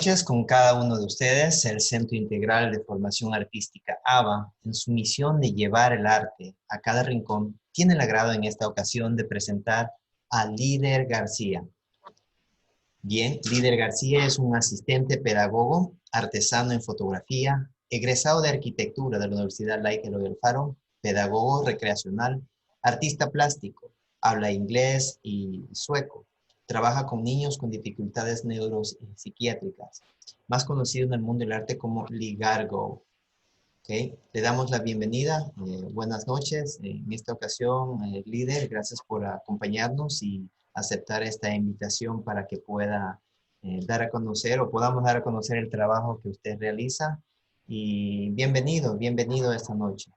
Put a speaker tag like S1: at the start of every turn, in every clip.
S1: noches con cada uno de ustedes. El Centro Integral de Formación Artística, ABA, en su misión de llevar el arte a cada rincón, tiene el agrado en esta ocasión de presentar a Líder García. Bien, Líder García es un asistente pedagogo, artesano en fotografía, egresado de arquitectura de la Universidad Laica Eloy Alfaro, pedagogo recreacional, artista plástico, habla inglés y sueco. Trabaja con niños con dificultades neuropsiquiátricas, más conocido en el mundo del arte como Ligargo. ¿Okay? Le damos la bienvenida. Buenas noches. En esta ocasión, líder, gracias por acompañarnos y aceptar esta invitación para que pueda dar a conocer o podamos dar a conocer el trabajo que usted realiza. Y bienvenido esta noche.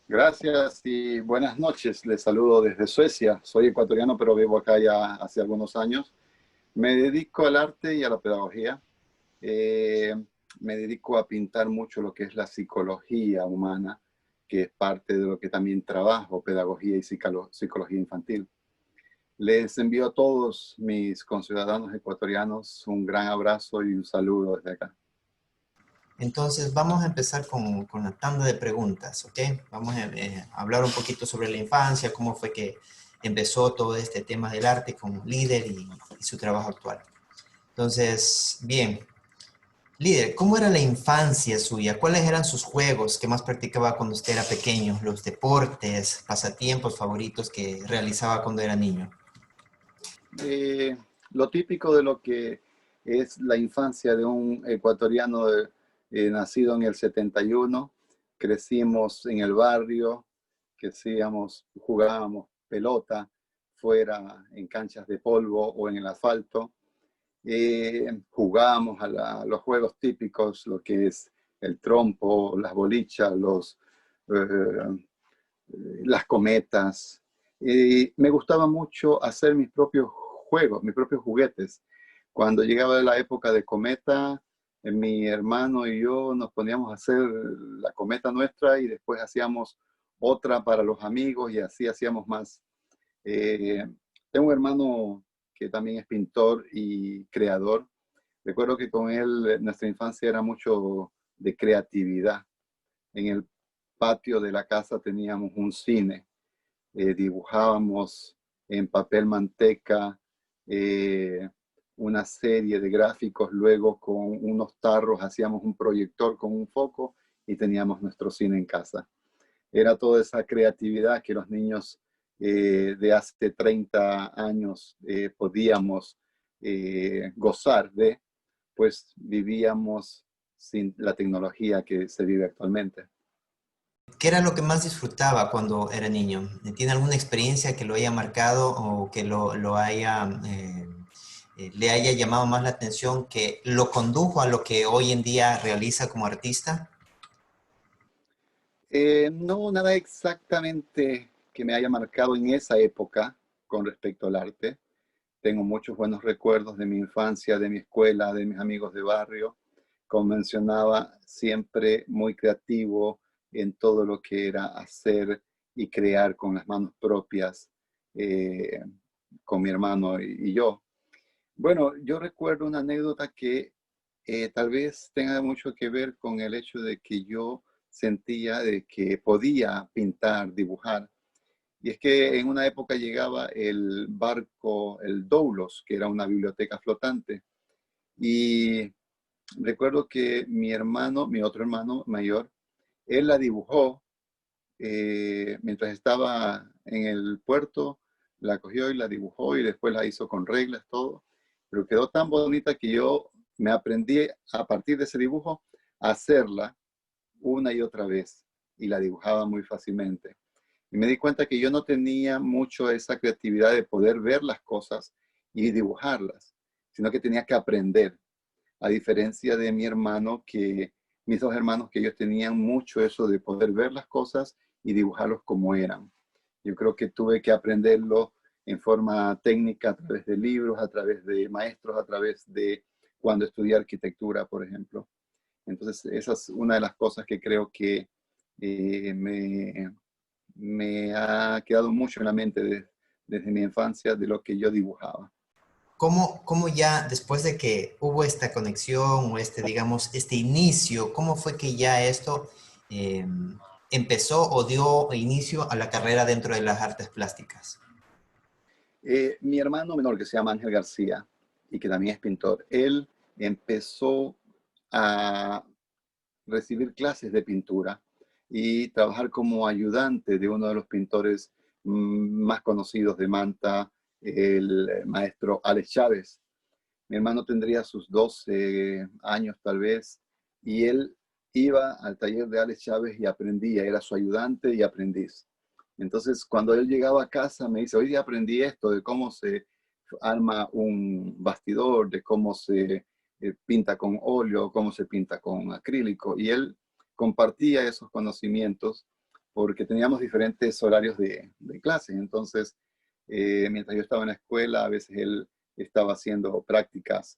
S2: Gracias y buenas noches. Les saludo desde Suecia. Soy ecuatoriano, pero vivo acá ya hace algunos años. Me dedico al arte y a la pedagogía. Me dedico a pintar mucho lo que es la psicología humana, que es parte de lo que también trabajo, pedagogía y psicología infantil. Les envío a todos mis conciudadanos ecuatorianos un gran abrazo y un saludo desde acá.
S1: Entonces, vamos a empezar con la tanda de preguntas, ¿ok? Vamos a hablar un poquito sobre la infancia, cómo fue que empezó todo este tema del arte como líder y su trabajo actual. Entonces, bien, líder, ¿cómo era la infancia suya? ¿Cuáles eran sus juegos que más practicaba cuando usted era pequeño? ¿Los deportes, pasatiempos favoritos que realizaba cuando era niño?
S2: Lo típico de lo que es la infancia de un ecuatoriano nacido en el 71, crecimos en el barrio, jugábamos pelota fuera en canchas de polvo o en el asfalto, jugábamos a los juegos típicos, lo que es el trompo, las bolichas, las cometas. Me gustaba mucho hacer mis propios juegos, mis propios juguetes. Cuando llegaba la época de cometa, mi hermano y yo nos poníamos a hacer la cometa nuestra y después hacíamos otra para los amigos y así hacíamos más. Tengo un hermano que también es pintor y creador. Recuerdo que con él nuestra infancia era mucho de creatividad. En el patio de la casa teníamos un cine, dibujábamos en papel manteca una serie de gráficos, luego con unos tarros hacíamos un proyector con un foco y teníamos nuestro cine en casa. Era toda esa creatividad que los niños de hace 30 años podíamos gozar de, pues vivíamos sin la tecnología que se vive actualmente.
S1: ¿Qué era lo que más disfrutaba cuando era niño? ¿Tiene alguna experiencia que lo haya marcado o que lo haya, le haya llamado más la atención, que lo condujo a lo que hoy en día realiza como artista?
S2: No, nada exactamente que me haya marcado en esa época con respecto al arte. Tengo muchos buenos recuerdos de mi infancia, de mi escuela, de mis amigos de barrio. Como mencionaba, siempre muy creativo en todo lo que era hacer y crear con las manos propias, eh, con mi hermano y yo. Bueno, yo recuerdo una anécdota que tal vez tenga mucho que ver con el hecho de que yo sentía de que podía pintar, dibujar. Y es que en una época llegaba el barco, el Doulos, que era una biblioteca flotante. Y recuerdo que mi hermano, mi otro hermano mayor, él la dibujó mientras estaba en el puerto, la cogió y la dibujó y después la hizo con reglas, todo. Pero quedó tan bonita que yo me aprendí a partir de ese dibujo a hacerla una y otra vez y la dibujaba muy fácilmente. Y me di cuenta que yo no tenía mucho esa creatividad de poder ver las cosas y dibujarlas, sino que tenía que aprender. A diferencia de mi hermano, que mis dos hermanos, que ellos tenían mucho eso de poder ver las cosas y dibujarlos como eran. Yo creo que tuve que aprenderlo en forma técnica a través de libros, a través de maestros, a través de cuando estudié arquitectura, por ejemplo. Entonces, esa es una de las cosas que creo que me ha quedado mucho en la mente desde mi infancia de lo que yo dibujaba.
S1: ¿cómo ya después de que hubo esta conexión o digamos, este inicio, cómo fue que ya esto eh, empezó o dio inicio a la carrera dentro de las artes plásticas?
S2: Mi hermano menor, que se llama Ángel García y que también es pintor, él empezó a recibir clases de pintura y trabajar como ayudante de uno de los pintores más conocidos de Manta, el maestro Alex Chávez. Mi hermano tendría sus 12 años tal vez, y él iba al taller de Alex Chávez y aprendía, era su ayudante y aprendiz. Entonces, cuando él llegaba a casa, me dice, hoy día aprendí esto de cómo se arma un bastidor, de cómo se pinta con óleo, cómo se pinta con acrílico. Y él compartía esos conocimientos porque teníamos diferentes horarios de clases. Entonces, mientras yo estaba en la escuela, a veces él estaba haciendo prácticas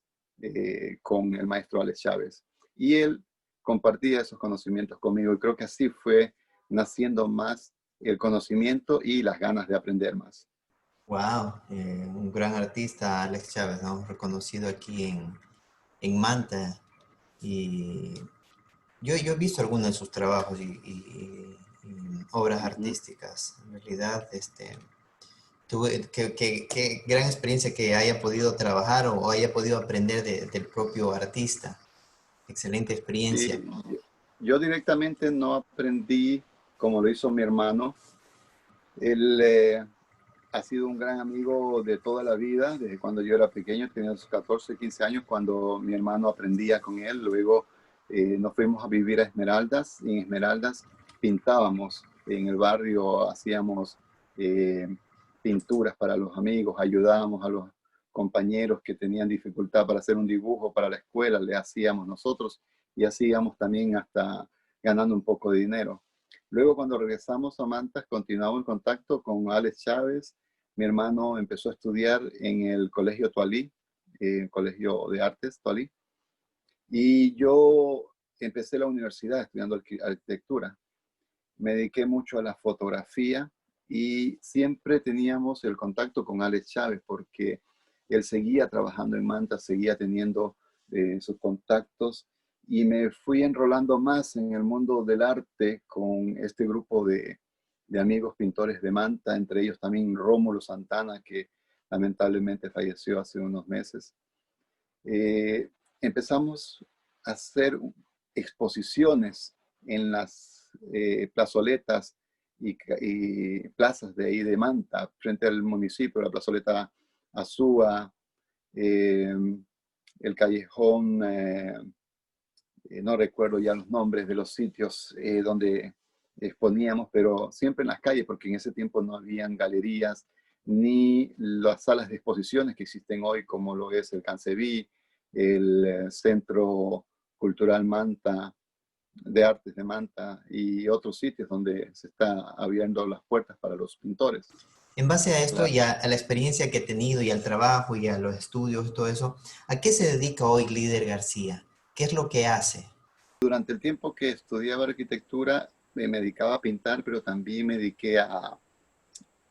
S2: con el maestro Alex Chávez. Y él compartía esos conocimientos conmigo y creo que así fue naciendo más el conocimiento y las ganas de aprender más.
S1: Wow, un gran artista, Alex Chávez, ¿no? Reconocido aquí en Manta. Y yo he visto algunos de sus trabajos y obras
S2: Uh -huh.
S1: artísticas. En realidad, qué gran experiencia que haya podido trabajar o haya podido aprender del propio artista. Excelente experiencia.
S2: Sí, yo directamente no aprendí como lo hizo mi hermano. Él ha sido un gran amigo de toda la vida, desde cuando yo era pequeño, tenía unos 14, 15 años, cuando mi hermano aprendía con él. Luego nos fuimos a vivir a Esmeraldas, y en Esmeraldas pintábamos en el barrio, hacíamos eh, pinturas para los amigos, ayudábamos a los compañeros que tenían dificultad para hacer un dibujo para la escuela, le hacíamos nosotros y hacíamos también hasta ganando un poco de dinero. Luego, cuando regresamos a Manta, continuamos en contacto con Alex Chávez. Mi hermano empezó a estudiar en el Colegio Toalí, el Colegio de Artes Toalí, y yo empecé la universidad estudiando arquitectura. Me dediqué mucho a la fotografía y siempre teníamos el contacto con Alex Chávez porque él seguía trabajando en Manta, seguía teniendo sus contactos y me fui enrolando más en el mundo del arte con este grupo de amigos pintores de Manta, entre ellos también Rómulo Santana, que lamentablemente falleció hace unos meses. Eh, Empezamos a hacer exposiciones en las plazoletas y plazas de ahí de Manta, frente al municipio, la plazoleta Azúa, eh, el callejón, no recuerdo ya los nombres de los sitios donde exponíamos, pero siempre en las calles, porque en ese tiempo no habían galerías ni las salas de exposiciones que existen hoy, como lo es el Canceví, el Centro Cultural Manta, de Artes de Manta y otros sitios donde se está abriendo las puertas para los pintores.
S1: En base a esto
S2: Claro.
S1: y a la experiencia que he tenido y al trabajo y a los estudios y todo eso, ¿a qué se dedica hoy Líder García? ¿Qué es lo que hace?
S2: Durante el tiempo que estudiaba arquitectura, me dedicaba a pintar, pero también me dediqué a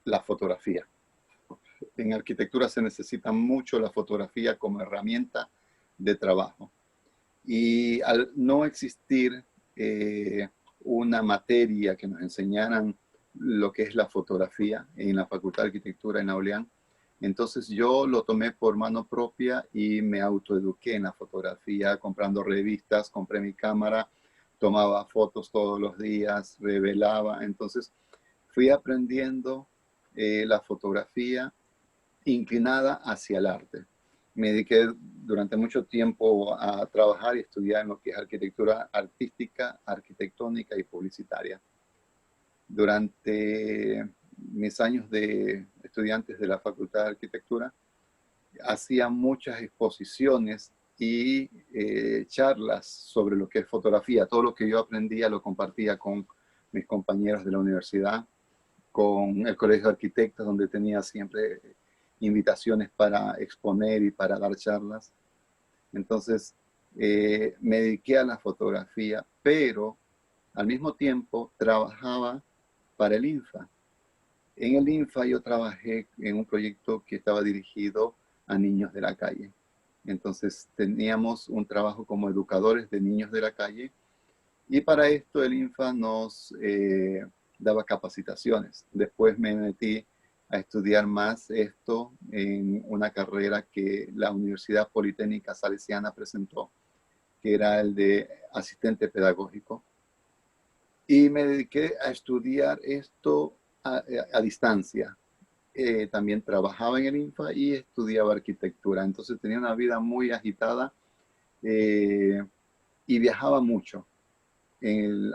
S2: la fotografía. En arquitectura se necesita mucho la fotografía como herramienta de trabajo. Y al no existir una materia que nos enseñaran lo que es la fotografía en la Facultad de Arquitectura en Aulián, entonces yo lo tomé por mano propia y me autoeduqué en la fotografía, comprando revistas, compré mi cámara, tomaba fotos todos los días, revelaba. Entonces fui aprendiendo la fotografía inclinada hacia el arte. Me dediqué durante mucho tiempo a trabajar y estudiar en lo que es arquitectura artística, arquitectónica y publicitaria. Durante mis años de estudiantes de la Facultad de Arquitectura, hacía muchas exposiciones y charlas sobre lo que es fotografía. Todo lo que yo aprendía lo compartía con mis compañeros de la universidad, con el Colegio de Arquitectos, donde tenía siempre invitaciones para exponer y para dar charlas. Entonces, me dediqué a la fotografía, pero al mismo tiempo trabajaba para el INFA. En el INFA yo trabajé en un proyecto que estaba dirigido a niños de la calle. Entonces teníamos un trabajo como educadores de niños de la calle y para esto el INFA nos daba capacitaciones. Después me metí a estudiar más esto en una carrera que la Universidad Politécnica Salesiana presentó, que era el de asistente pedagógico. Y me dediqué a estudiar esto a distancia. También trabajaba en el INFA y estudiaba arquitectura. Entonces tenía una vida muy agitada y viajaba mucho.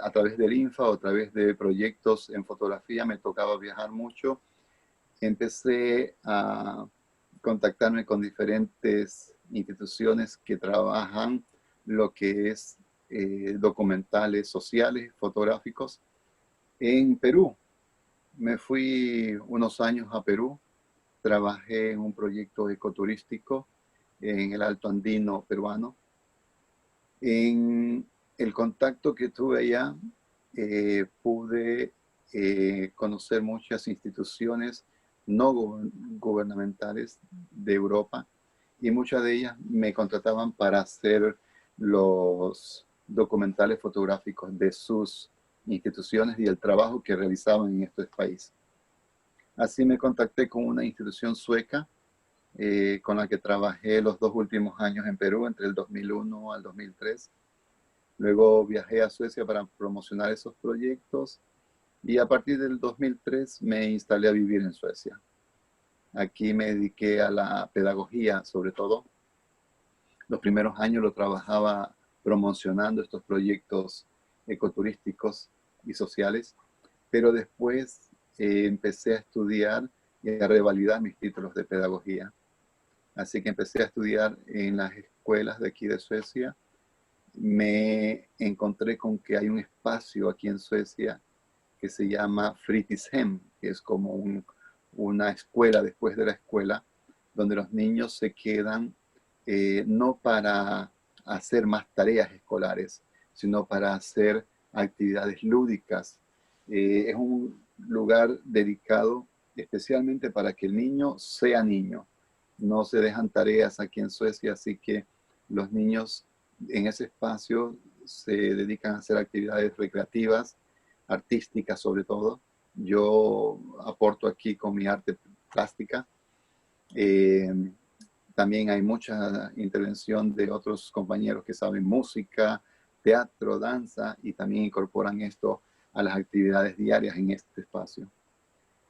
S2: A través del INFA o a través de proyectos en fotografía me tocaba viajar mucho. Empecé a contactarme con diferentes instituciones que trabajan lo que es documentales sociales, fotográficos. En Perú, me fui unos años a Perú, trabajé en un proyecto ecoturístico en el Alto Andino peruano. En el contacto que tuve allá, pude conocer muchas instituciones no gubernamentales de Europa y muchas de ellas me contrataban para hacer los documentales fotográficos de sus instituciones y el trabajo que realizaban en estos países. Así me contacté con una institución sueca con la que trabajé los 2 últimos años en Perú, entre el 2001 al 2003. Luego viajé a Suecia para promocionar esos proyectos y a partir del 2003 me instalé a vivir en Suecia. Aquí me dediqué a la pedagogía sobre todo. Los primeros años lo trabajaba promocionando estos proyectos ecoturísticos y sociales, pero después empecé a estudiar y a revalidar mis títulos de pedagogía. Así que empecé a estudiar en las escuelas de aquí de Suecia. Me encontré con que hay un espacio aquí en Suecia que se llama Fritidshem, que es como una escuela después de la escuela, donde los niños se quedan no para hacer más tareas escolares, sino para hacer actividades lúdicas. Es un lugar dedicado especialmente para que el niño sea niño. No se dejan tareas aquí en Suecia, así que los niños en ese espacio se dedican a hacer actividades recreativas, artísticas sobre todo. Yo aporto aquí con mi arte plástica. Eh, También hay mucha intervención de otros compañeros que saben música, teatro, danza y también incorporan esto a las actividades diarias en este espacio.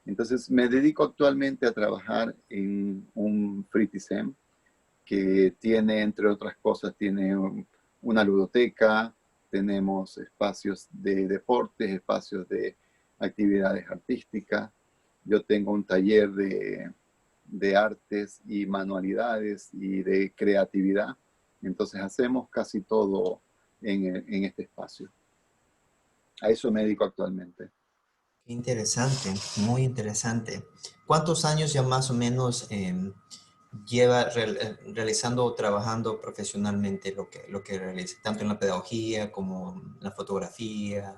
S2: Entonces me dedico actualmente a trabajar en un Fritidshem que tiene, entre otras cosas, tiene una ludoteca, tenemos espacios de deportes, espacios de actividades artísticas. Yo tengo un taller de artes y manualidades y de creatividad. Entonces hacemos casi todo en este espacio. A eso me dedico actualmente.
S1: Qué interesante, muy interesante. ¿Cuántos años ya más o menos lleva realizando o trabajando profesionalmente lo que realiza, tanto en la pedagogía como en la fotografía,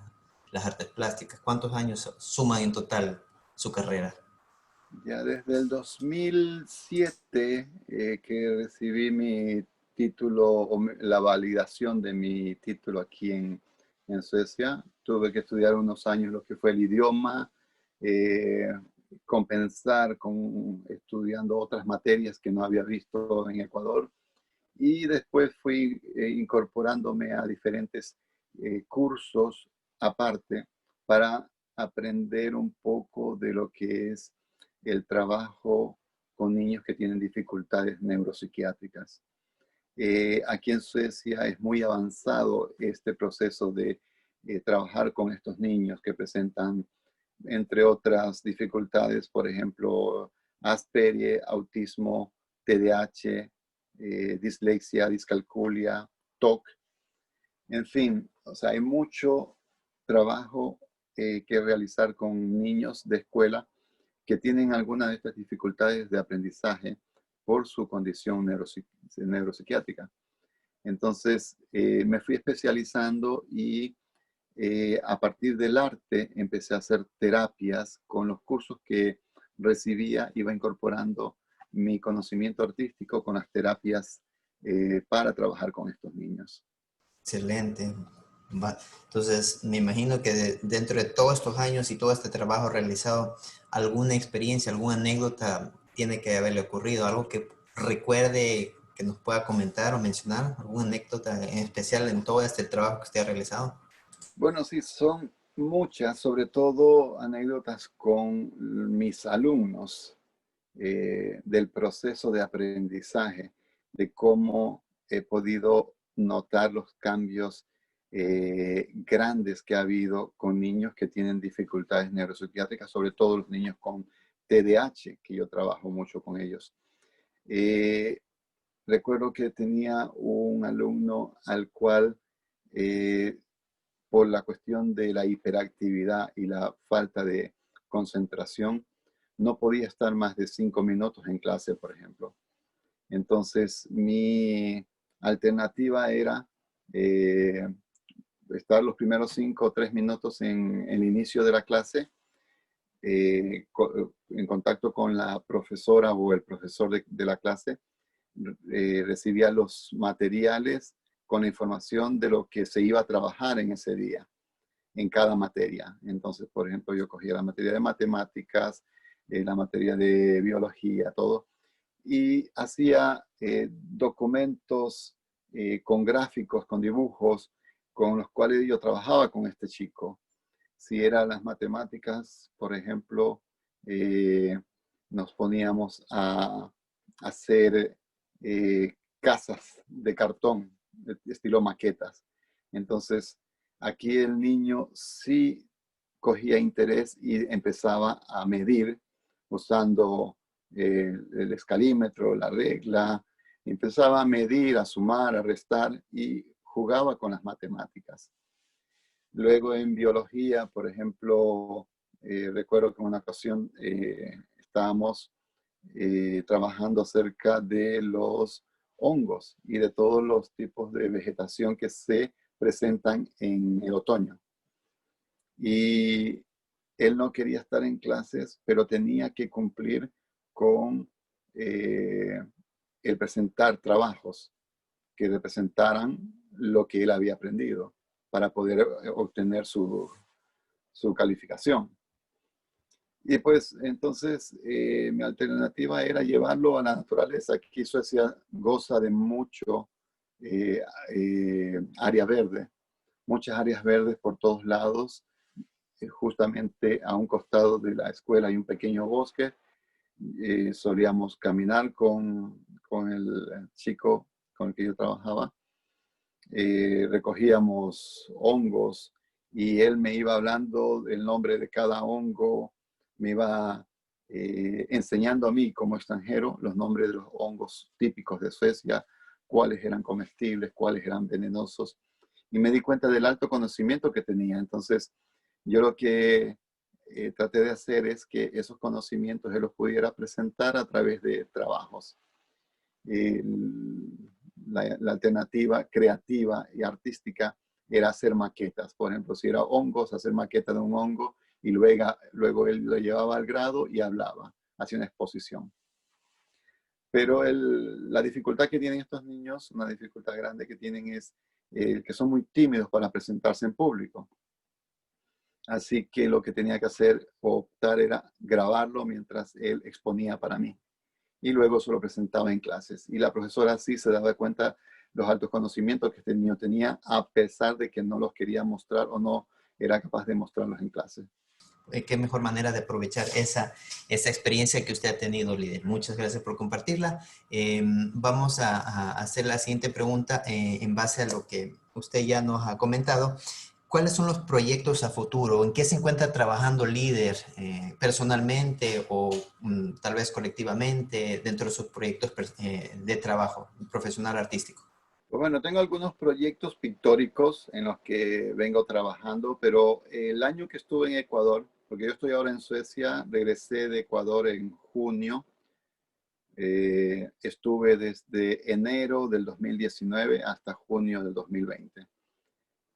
S1: las artes plásticas? ¿Cuántos años suma en total su carrera?
S2: Ya desde el 2007 que recibí mi título o la validación de mi título aquí en Suecia, tuve que estudiar unos años lo que fue el idioma, eh, compensar con estudiando otras materias que no había visto en Ecuador y después fui incorporándome a diferentes cursos aparte para aprender un poco de lo que es el trabajo con niños que tienen dificultades neuropsiquiátricas. Aquí en Suecia es muy avanzado este proceso de trabajar con estos niños que presentan, entre otras dificultades, por ejemplo, Asperger, autismo, TDAH, dislexia, discalculia, TOC, en fin, o sea, hay mucho trabajo que realizar con niños de escuela que tienen alguna de estas dificultades de aprendizaje por su condición neuropsiquiátrica. Entonces, me fui especializando y a partir del arte empecé a hacer terapias con los cursos que recibía, iba incorporando mi conocimiento artístico con las terapias para trabajar con estos niños.
S1: Excelente. Entonces, me imagino que dentro de todos estos años y todo este trabajo realizado, alguna experiencia, alguna anécdota tiene que haberle ocurrido, algo que recuerde que nos pueda comentar o mencionar, alguna anécdota en especial en todo este trabajo que usted ha realizado.
S2: Bueno, sí, son muchas, sobre todo anécdotas con mis alumnos del proceso de aprendizaje, de cómo he podido notar los cambios grandes que ha habido con niños que tienen dificultades neuropsiquiátricas, sobre todo los niños con TDAH, que yo trabajo mucho con ellos. Eh, Recuerdo que tenía un alumno al cual eh, por la cuestión de la hiperactividad y la falta de concentración, no podía estar más de 5 minutos en clase, por ejemplo. Entonces, mi alternativa era eh, estar los primeros 5 o 3 minutos en el inicio de la clase, en contacto con la profesora o el profesor de la clase, recibía los materiales con la información de lo que se iba a trabajar en ese día, en cada materia. Entonces, por ejemplo, yo cogía la materia de matemáticas, la materia de biología, todo, y hacía documentos con gráficos, con dibujos, con los cuales yo trabajaba con este chico. Si eran las matemáticas, por ejemplo, nos poníamos a hacer casas de cartón, estilo maquetas. Entonces, aquí el niño sí cogía interés y empezaba a medir usando el escalímetro, la regla, empezaba a medir, a sumar, a restar y jugaba con las matemáticas. Luego en biología, por ejemplo, recuerdo que en una ocasión estábamos trabajando acerca de los hongos y de todos los tipos de vegetación que se presentan en el otoño. Y él no quería estar en clases, pero tenía que cumplir con el presentar trabajos que representaran lo que él había aprendido para poder obtener su calificación. Y pues entonces mi alternativa era llevarlo a la naturaleza. Aquí Suecia goza de mucho área verde, muchas áreas verdes por todos lados. Justamente a un costado de la escuela hay un pequeño bosque. Solíamos caminar con el chico con el que yo trabajaba. Recogíamos hongos y él me iba hablando del nombre de cada hongo, me iba enseñando a mí como extranjero los nombres de los hongos típicos de Suecia, cuáles eran comestibles, cuáles eran venenosos, y me di cuenta del alto conocimiento que tenía. Entonces, yo lo que traté de hacer es que esos conocimientos él los pudiera presentar a través de trabajos. La alternativa creativa y artística era hacer maquetas. Por ejemplo, si era hongos, hacer maqueta de un hongo y luego él lo llevaba al grado y hablaba, hacía una exposición. Pero la dificultad que tienen estos niños, una dificultad grande que tienen es que son muy tímidos para presentarse en público. Así que lo que tenía que hacer o optar era grabarlo mientras él exponía para mí. Y luego se lo presentaba en clases. Y la profesora sí se daba cuenta los altos conocimientos que este niño tenía, a pesar de que no los quería mostrar o no era capaz de mostrarlos en clase.
S1: Qué mejor manera de aprovechar esa experiencia que usted ha tenido, líder. Muchas gracias por compartirla. Vamos a hacer la siguiente pregunta en base a lo que usted ya nos ha comentado. ¿Cuáles son los proyectos a futuro? ¿En qué se encuentra trabajando líder personalmente o tal vez colectivamente dentro de sus proyectos de trabajo profesional artístico?
S2: Pues bueno, tengo algunos proyectos pictóricos en los que vengo trabajando, pero el año que estuve en Ecuador, porque yo estoy ahora en Suecia, regresé de Ecuador en junio. Estuve desde enero del 2019 hasta junio del 2020.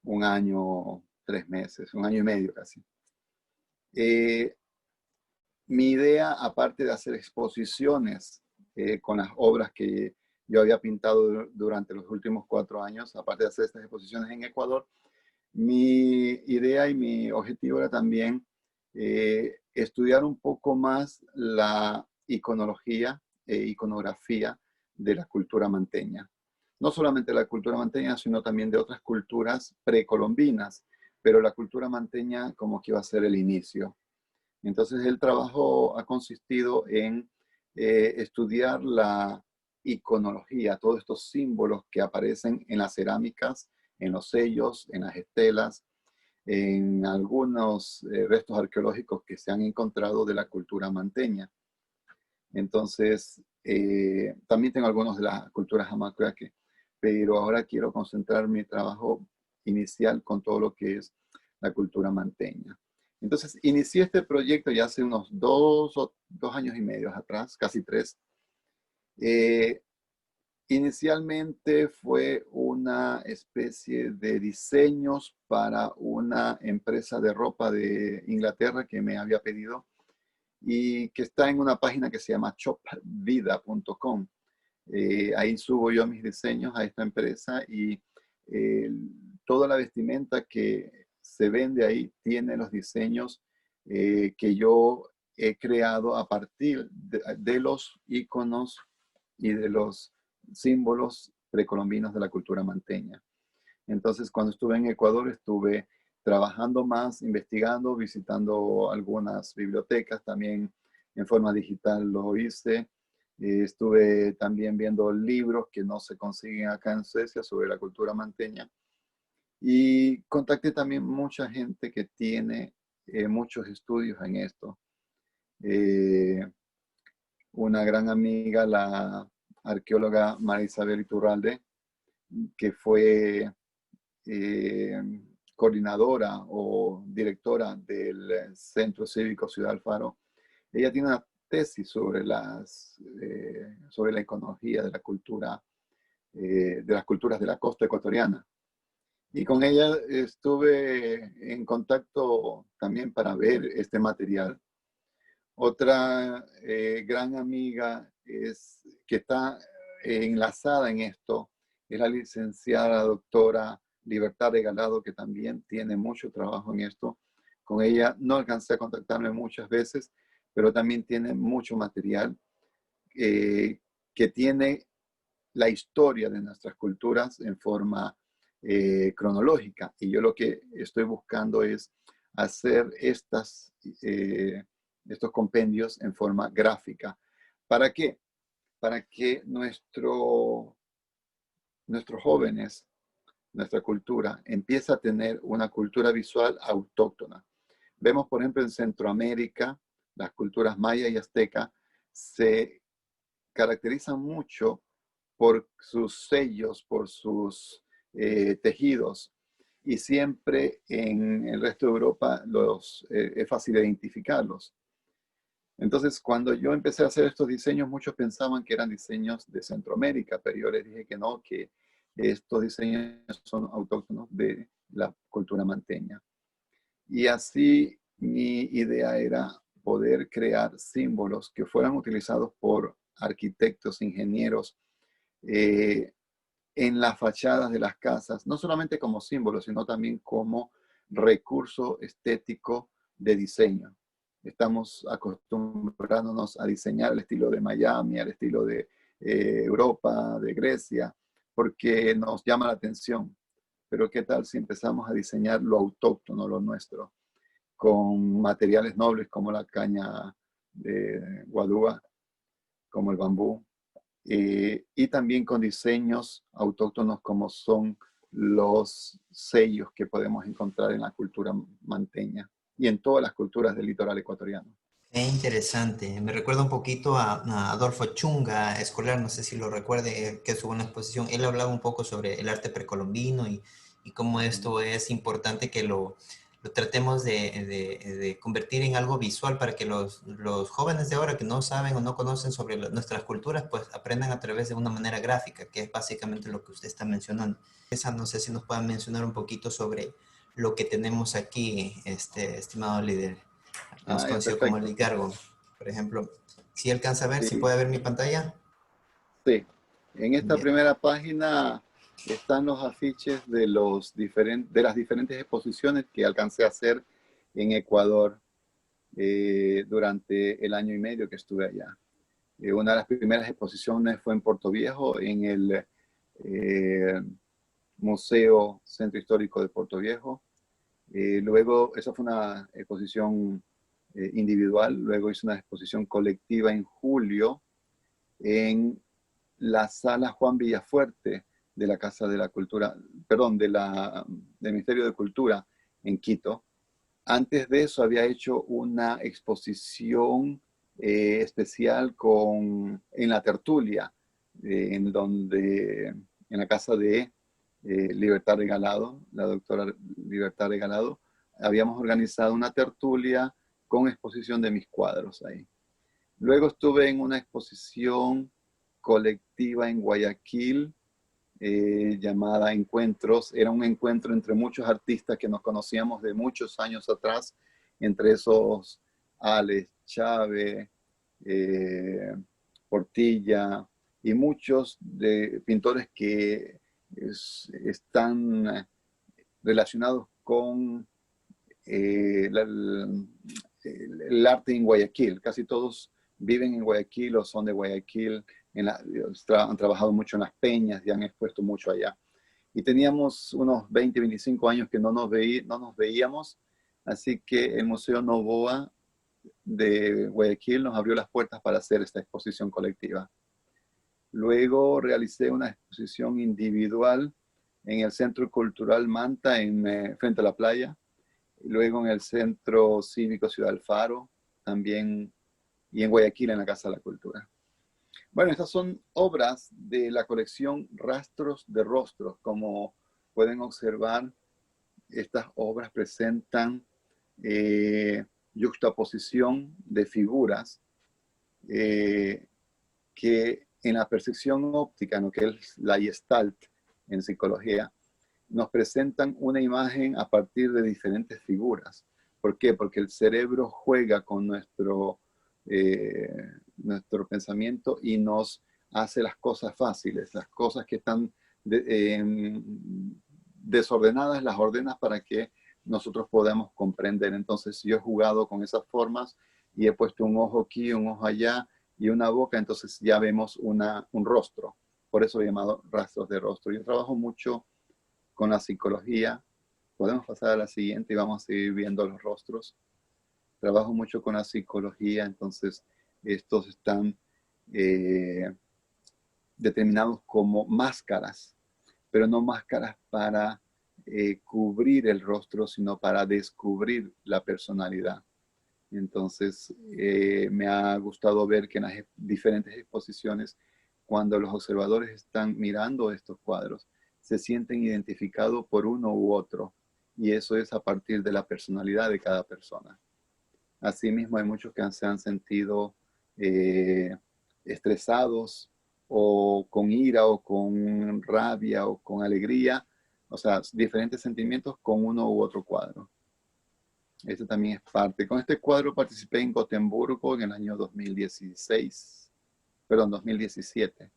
S2: Un año, 3 meses, un año y medio casi. Mi idea, aparte de hacer exposiciones con las obras que yo había pintado durante los últimos 4 años, aparte de hacer estas exposiciones en Ecuador. Mi idea y mi objetivo era también estudiar un poco más la iconología e iconografía de la cultura manteña. No solamente la cultura manteña, sino también de otras culturas precolombinas, pero la cultura manteña como que iba a ser el inicio. Entonces el trabajo ha consistido en estudiar la iconología, todos estos símbolos que aparecen en las cerámicas, en los sellos, en las estelas, en algunos restos arqueológicos que se han encontrado de la cultura manteña. Entonces, también tengo algunos de la cultura jamacueque, pero ahora quiero concentrar mi trabajo inicial con todo lo que es la cultura manteña. Entonces, inicié este proyecto ya hace unos 2 años y medio atrás, casi 3. Eh, Inicialmente fue una especie de diseños para una empresa de ropa de Inglaterra que me había pedido y que está en una página que se llama shopvida.com. Ahí subo yo mis diseños a esta empresa y eh, toda la vestimenta que se vende ahí tiene los diseños que yo he creado a partir de los iconos y de los símbolos precolombinos de la cultura manteña. Entonces, cuando estuve en Ecuador, estuve trabajando más, investigando, visitando algunas bibliotecas, también en forma digital lo hice. Estuve también viendo libros que no se consiguen acá en Suecia sobre la cultura manteña. Y contacté también mucha gente que tiene muchos estudios en esto. Eh, una gran amiga, la arqueóloga María Isabel Iturralde, que fue eh, coordinadora o directora del Centro Cívico Ciudad Alfaro. Ella tiene una tesis sobre la iconología de la cultura, de las culturas de la costa ecuatoriana. Y con ella estuve en contacto también para ver este material. Otra gran amiga que está enlazada en esto es la licenciada doctora Libertad Regalado, que también tiene mucho trabajo en esto. Con ella no alcancé a contactarme muchas veces, pero también tiene mucho material que tiene la historia de nuestras culturas en forma cronológica. Y yo lo que estoy buscando es hacer estos compendios en forma gráfica. ¿Para qué? Para que nuestros jóvenes, nuestra cultura, empiece a tener una cultura visual autóctona. Vemos, por ejemplo, en Centroamérica, las culturas maya y azteca se caracterizan mucho por sus sellos, por sus tejidos. Y siempre en el resto de Europa es fácil identificarlos. Entonces, cuando yo empecé a hacer estos diseños, muchos pensaban que eran diseños de Centroamérica, pero yo les dije que no, que estos diseños son autóctonos de la cultura manteña. Y así mi idea era poder crear símbolos que fueran utilizados por arquitectos, ingenieros, eh, en las fachadas de las casas, no solamente como símbolo, sino también como recurso estético de diseño. Estamos acostumbrándonos a diseñar el estilo de Miami, al estilo de Europa, de Grecia, porque nos llama la atención. Pero ¿qué tal si empezamos a diseñar lo autóctono, lo nuestro, con materiales nobles como la caña de guadúa, como el bambú, y también con diseños autóctonos como son los sellos que podemos encontrar en la cultura manteña y en todas las culturas del litoral ecuatoriano.
S1: Qué interesante. Me recuerda un poquito a Adolfo Chunga, escolar, no sé si lo recuerde, que estuvo en una exposición. Él hablaba un poco sobre el arte precolombino y cómo esto es importante que lo tratemos de convertir en algo visual para que los jóvenes de ahora que no saben o no conocen sobre nuestras culturas, pues aprendan a través de una manera gráfica, que es básicamente lo que usted está mencionando. Esa, no sé si nos puedan mencionar un poquito sobre lo que tenemos aquí, estimado líder, más
S2: Ah,
S1: conocido como
S2: perfecto.
S1: Ligargo. Por ejemplo, si alcanza a ver, si
S2: Sí,
S1: puede ver mi pantalla.
S2: Sí, en esta
S1: Ya.
S2: primera página están los afiches de, de las diferentes exposiciones que alcancé a hacer en Ecuador durante el año y medio que estuve allá. Una de las primeras exposiciones fue en Puerto Viejo, en el eh, Museo Centro Histórico de Puerto Viejo. Luego, esa fue una exposición individual. Luego hice una exposición colectiva en julio en la sala Juan Villafuerte de la Casa de la Cultura, perdón, del Ministerio de Cultura en Quito. Antes de eso había hecho una exposición especial en la tertulia, en la casa de Libertad Regalado, la doctora Libertad Regalado, habíamos organizado una tertulia con exposición de mis cuadros ahí. Luego estuve en una exposición colectiva en Guayaquil llamada Encuentros. Era un encuentro entre muchos artistas que nos conocíamos de muchos años atrás, entre esos Alex Chávez, eh, Portilla y muchos de pintores que están relacionados con el arte en Guayaquil. Casi todos viven en Guayaquil o son de Guayaquil, han trabajado mucho en las peñas y han expuesto mucho allá. Y teníamos unos 20, 25 años que no nos veíamos, así que el Museo Novoa de Guayaquil nos abrió las puertas para hacer esta exposición colectiva. Luego realicé una exposición individual en el Centro Cultural Manta, frente a la playa. Luego en el Centro Cívico Ciudad del Faro, también, y en Guayaquil, en la Casa de la Cultura. Bueno, estas son obras de la colección Rastros de Rostros. Como pueden observar, estas obras presentan yuxtaposición de figuras que en la percepción óptica, ¿no?, que es la Gestalt en psicología, nos presentan una imagen a partir de diferentes figuras. ¿Por qué? Porque el cerebro juega con nuestro pensamiento y nos hace las cosas fáciles, las cosas que están desordenadas, las ordenas para que nosotros podamos comprender. Entonces yo he jugado con esas formas y he puesto un ojo aquí, un ojo allá y una boca, entonces ya vemos un rostro. Por eso he llamado rastros de rostro. Yo trabajo mucho con la psicología. Podemos pasar a la siguiente y vamos a seguir viendo los rostros. Trabajo mucho con la psicología, entonces estos están determinados como máscaras, pero no máscaras para cubrir el rostro, sino para descubrir la personalidad. Entonces, me ha gustado ver que en las diferentes exposiciones, cuando los observadores están mirando estos cuadros, se sienten identificados por uno u otro. Y eso es a partir de la personalidad de cada persona. Asimismo, hay muchos que se han sentido estresados o con ira o con rabia o con alegría. O sea, diferentes sentimientos con uno u otro cuadro. Este también es parte. Con este cuadro participé en Gotemburgo en el año 2016, perdón, 2017.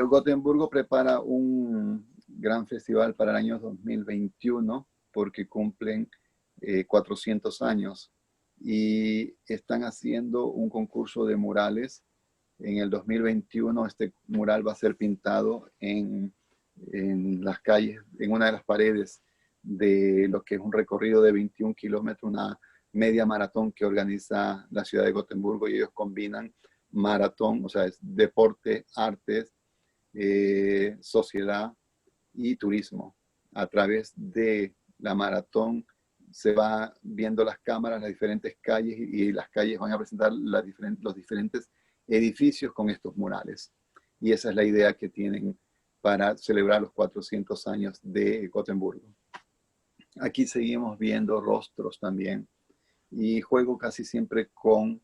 S2: Gotemburgo prepara un gran festival para el año 2021 porque cumplen 400 años y están haciendo un concurso de murales. En el 2021 este mural va a ser pintado en las calles, en una de las paredes de lo que es un recorrido de 21 kilómetros, una media maratón que organiza la ciudad de Gotemburgo, y ellos combinan maratón, o sea, es deporte, artes, sociedad y turismo. A través de la maratón se va viendo las cámaras, las diferentes calles, y las calles van a presentar los diferentes edificios con estos murales. Y esa es la idea que tienen para celebrar los 400 años de Gotemburgo. Aquí seguimos viendo rostros también y juego casi siempre con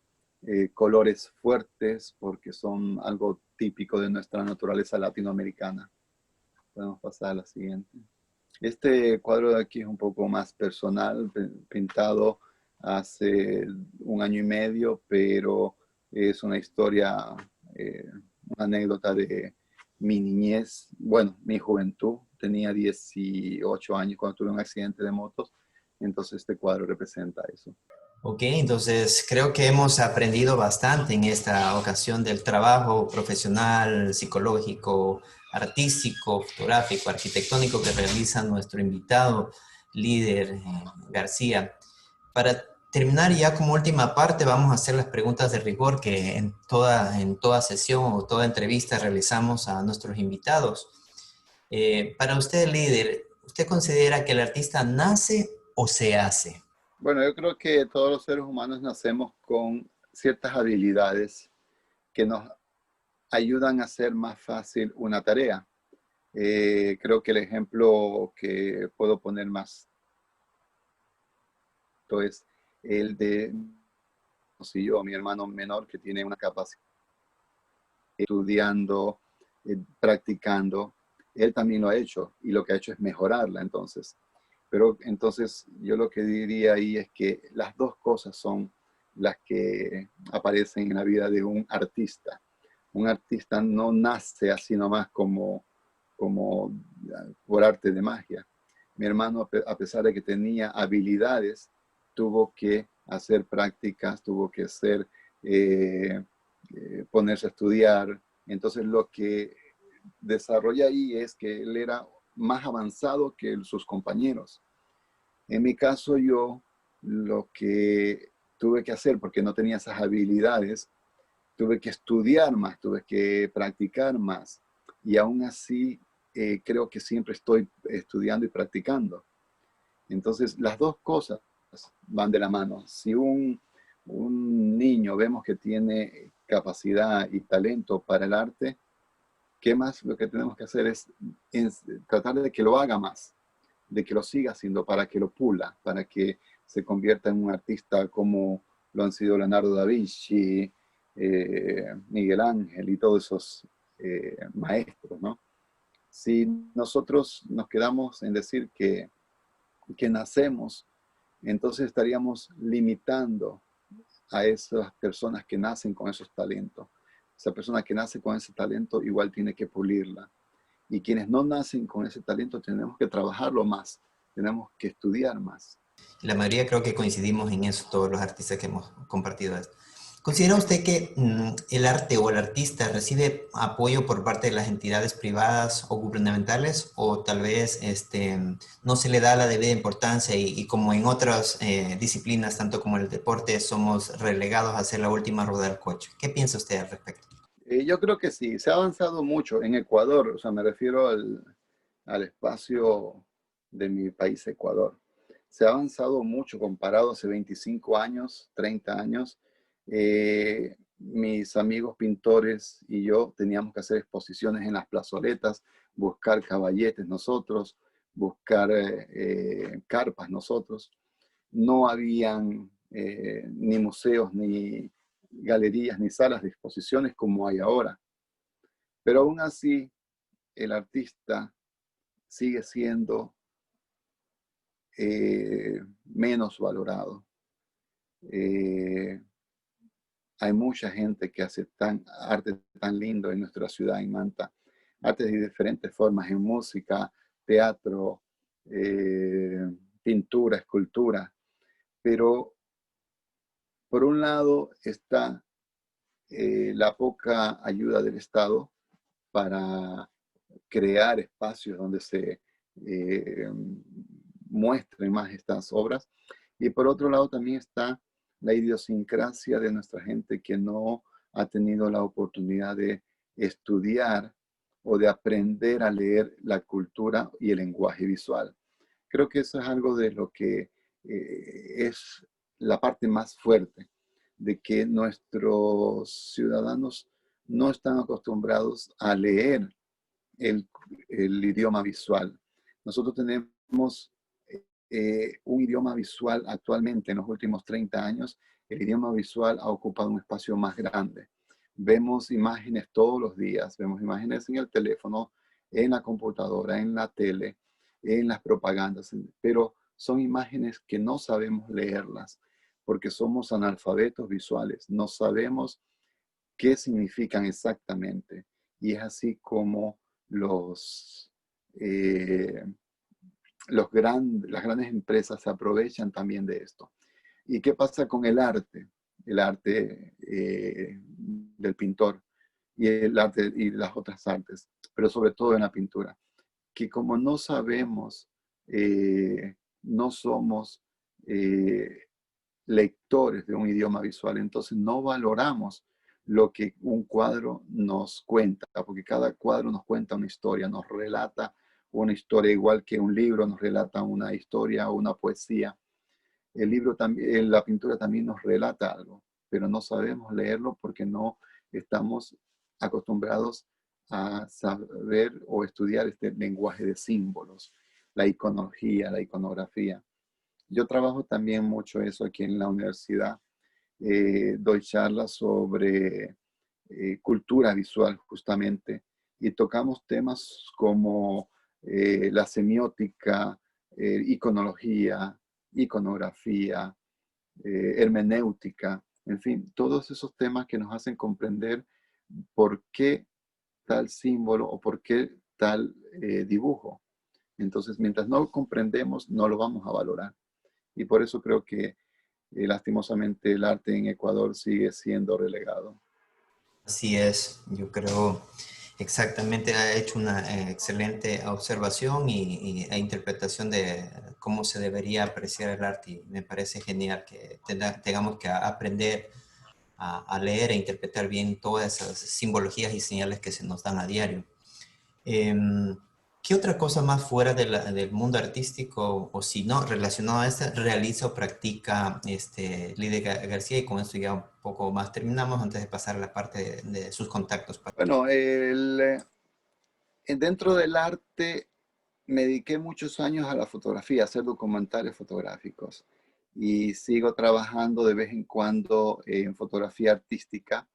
S2: colores fuertes porque son algo típico de nuestra naturaleza latinoamericana. Podemos pasar a la siguiente. Este cuadro de aquí es un poco más personal, pintado hace un año y medio, pero es una historia una anécdota de mi niñez, bueno, mi juventud. Tenía 18 años cuando tuve un accidente de motos, entonces este cuadro representa eso.
S1: Ok, entonces creo que hemos aprendido bastante en esta ocasión del trabajo profesional, psicológico, artístico, fotográfico, arquitectónico que realiza nuestro invitado, líder García. Para terminar ya como última parte, vamos a hacer las preguntas de rigor que en toda sesión o toda entrevista realizamos a nuestros invitados. Para usted, líder, ¿usted considera que el artista nace o se hace?
S2: Bueno, yo creo que todos los seres humanos nacemos con ciertas habilidades que nos ayudan a hacer más fácil una tarea. Creo que el ejemplo que puedo poner más es el de si yo, mi hermano menor, que tiene una capacidad estudiando, practicando, él también lo ha hecho y lo que ha hecho es mejorarla entonces. Pero entonces yo lo que diría ahí es que las dos cosas son las que aparecen en la vida de un artista. Un artista no nace así nomás como por arte de magia. Mi hermano, a pesar de que tenía habilidades, tuvo que hacer prácticas, tuvo que ponerse a estudiar. Entonces lo que desarrolla ahí es que él era más avanzado que sus compañeros. En mi caso, yo lo que tuve que hacer, porque no tenía esas habilidades, tuve que estudiar más, tuve que practicar más. Y aún así, creo que siempre estoy estudiando y practicando. Entonces, las dos cosas van de la mano. Si un niño vemos que tiene capacidad y talento para el arte, ¿qué más lo que tenemos que hacer es tratar de que lo haga más, de que lo siga haciendo, para que lo pula, para que se convierta en un artista como lo han sido Leonardo da Vinci, Miguel Ángel y todos esos maestros, ¿no? Si nosotros nos quedamos en decir que nacemos, entonces estaríamos limitando a esas personas que nacen con esos talentos. Esa persona que nace con ese talento igual tiene que pulirla. Y quienes no nacen con ese talento tenemos que trabajarlo más, tenemos que estudiar más.
S1: La mayoría creo que coincidimos en eso, todos los artistas que hemos compartido esto. ¿Considera usted que el arte o el artista recibe apoyo por parte de las entidades privadas o gubernamentales o tal vez no se le da la debida importancia y como en otras disciplinas, tanto como el deporte, somos relegados a ser la última rueda del coche? ¿Qué piensa usted al respecto?
S2: Yo creo que sí, se ha avanzado mucho en Ecuador, o sea, me refiero al espacio de mi país, Ecuador. Se ha avanzado mucho comparado hace 25 años, 30 años. Mis amigos pintores y yo teníamos que hacer exposiciones en las plazoletas, buscar caballetes nosotros, buscar carpas nosotros. No habían ni museos, ni galerías, ni salas de exposiciones como hay ahora. Pero aún así, el artista sigue siendo menos valorado. Eh, Hay mucha gente que hace arte tan lindo en nuestra ciudad, en Manta. Artes de diferentes formas, en música, teatro, eh, pintura, escultura. Pero por un lado está la poca ayuda del Estado para crear espacios donde se eh, muestren más estas obras. Y por otro lado también está la idiosincrasia de nuestra gente que no ha tenido la oportunidad de estudiar o de aprender a leer la cultura y el lenguaje visual. Creo que eso es algo de lo que es la parte más fuerte, de que nuestros ciudadanos no están acostumbrados a leer el, el idioma visual. Nosotros tenemos un idioma visual actualmente en los últimos 30 años. El idioma visual ha ocupado un espacio más grande. Vemos imágenes todos los días, vemos imágenes en el teléfono, en la computadora, en la tele, en las propagandas, pero son imágenes que no sabemos leerlas porque somos analfabetos visuales, no sabemos qué significan exactamente. y es así como eh, las grandes empresas se aprovechan también de esto. ¿Y qué pasa con el arte? El arte del pintor y el arte y las otras artes, pero sobre todo en la pintura, que como no sabemos, no somos lectores de un idioma visual, entonces no valoramos lo que un cuadro nos cuenta, porque cada cuadro nos cuenta una historia, nos relata una historia, igual que un libro nos relata una historia o una poesía. El libro también, la pintura también nos relata algo, pero no sabemos leerlo porque no estamos acostumbrados a saber o estudiar este lenguaje de símbolos, la iconología, la iconografía. Yo trabajo también mucho eso aquí en la universidad. Doy charlas sobre cultura visual justamente y tocamos temas como la semiótica, iconología, iconografía, hermenéutica, en fin, todos esos temas que nos hacen comprender por qué tal símbolo o por qué tal dibujo. Entonces, mientras no comprendemos, no lo vamos a valorar. Y por eso creo que lastimosamente el arte en Ecuador sigue siendo relegado.
S1: Así es, yo creo exactamente, ha hecho una excelente observación e interpretación de cómo se debería apreciar el arte y me parece genial que tengamos que aprender a leer e interpretar bien todas esas simbologías y señales que se nos dan a diario. ¿Qué otra cosa más fuera del mundo artístico o si no relacionado a este realiza o practica Lidia García? Y con esto ya un poco más terminamos antes de pasar a la parte de sus contactos.
S2: Bueno, dentro del arte me dediqué muchos años a la fotografía, a hacer documentales fotográficos y sigo trabajando de vez en cuando en fotografía artística.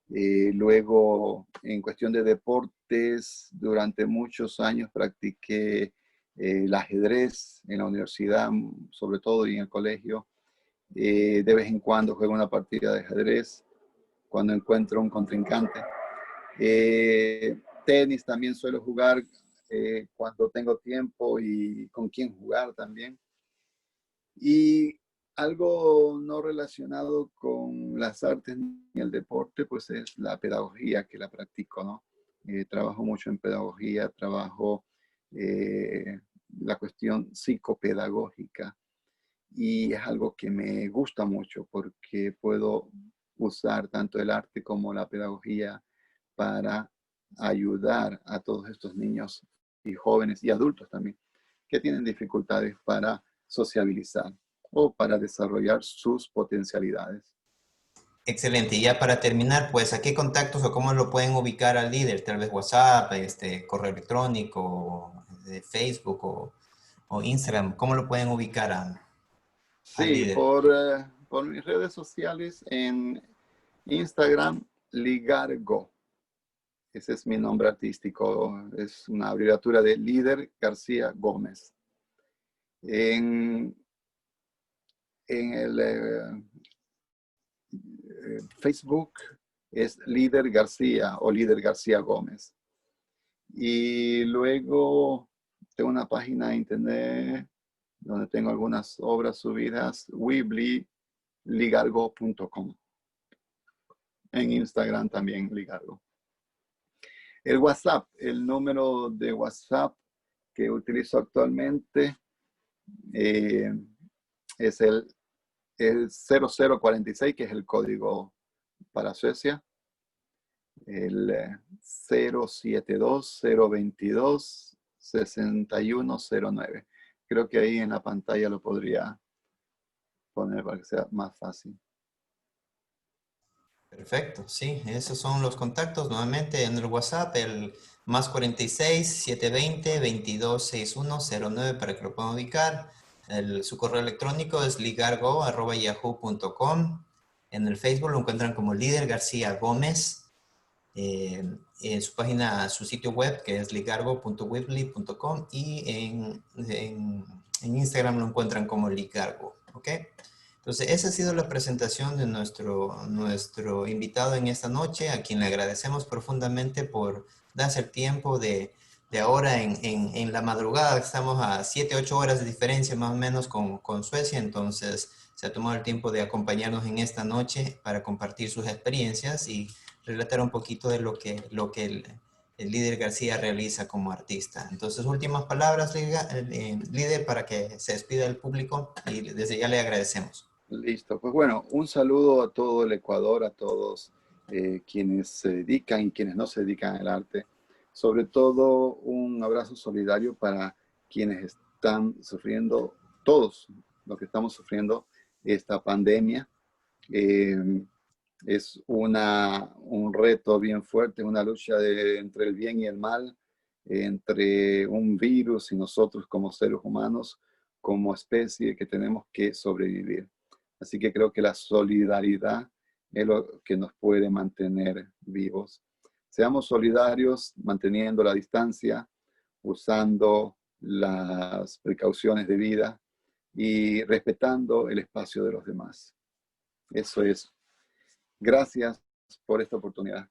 S2: Luego, en cuestión de deportes, durante muchos años practiqué el ajedrez en la universidad, sobre todo y en el colegio. De vez en cuando juego una partida de ajedrez cuando encuentro un contrincante. Tenis también suelo jugar cuando tengo tiempo y con quién jugar también. Y algo no relacionado con las artes ni el deporte, pues es la pedagogía que la practico, ¿no? Trabajo mucho en pedagogía, trabajo la cuestión psicopedagógica y es algo que me gusta mucho porque puedo usar tanto el arte como la pedagogía para ayudar a todos estos niños y jóvenes y adultos también que tienen dificultades para sociabilizar o para desarrollar sus potencialidades.
S1: Excelente. Y ya para terminar, pues, ¿a qué contactos o cómo lo pueden ubicar al líder? Tal vez WhatsApp, correo electrónico, Facebook o Instagram. ¿Cómo lo pueden ubicar al
S2: Sí,
S1: líder?
S2: por mis redes sociales en Instagram, Ligargo. Ese es mi nombre artístico. Es una abreviatura de Líder García Gómez. En, en el Facebook es Líder García o Líder García Gómez. Y luego tengo una página de internet donde tengo algunas obras subidas, weebly.ligargo.com. En Instagram también Ligargo. El WhatsApp, el número de WhatsApp que utilizo actualmente es el 0046, que es el código para Suecia, el 072-022-6109. Creo que ahí en la pantalla lo podría poner para que sea más fácil.
S1: Perfecto, sí, esos son los contactos. Nuevamente en el WhatsApp, el más 46-720-226109 para que lo puedan ubicar. Su correo electrónico es ligargo@yahoo.com. En el Facebook lo encuentran como Líder García Gómez. En su página, su sitio web que es ligargo.weebly.com y en Instagram lo encuentran como Ligargo, ¿ok? Entonces, esa ha sido la presentación de nuestro invitado en esta noche, a quien le agradecemos profundamente por darse el tiempo de ahora en la madrugada. Estamos a 7, 8 horas de diferencia más o menos con Suecia, entonces se ha tomado el tiempo de acompañarnos en esta noche para compartir sus experiencias y relatar un poquito de lo que el líder García realiza como artista. Entonces, últimas palabras, líder, para que se despida el público y desde ya le agradecemos.
S2: Listo, pues bueno, un saludo a todo el Ecuador, a todos quienes se dedican y quienes no se dedican al arte. Sobre todo un abrazo solidario para quienes están sufriendo, todos los que estamos sufriendo esta pandemia. Eh, es un reto bien fuerte, una lucha entre el bien y el mal, entre un virus y nosotros como seres humanos, como especie que tenemos que sobrevivir. Así que creo que la solidaridad es lo que nos puede mantener vivos. Seamos solidarios manteniendo la distancia, usando las precauciones de vida y respetando el espacio de los demás. Eso es. Gracias por esta oportunidad.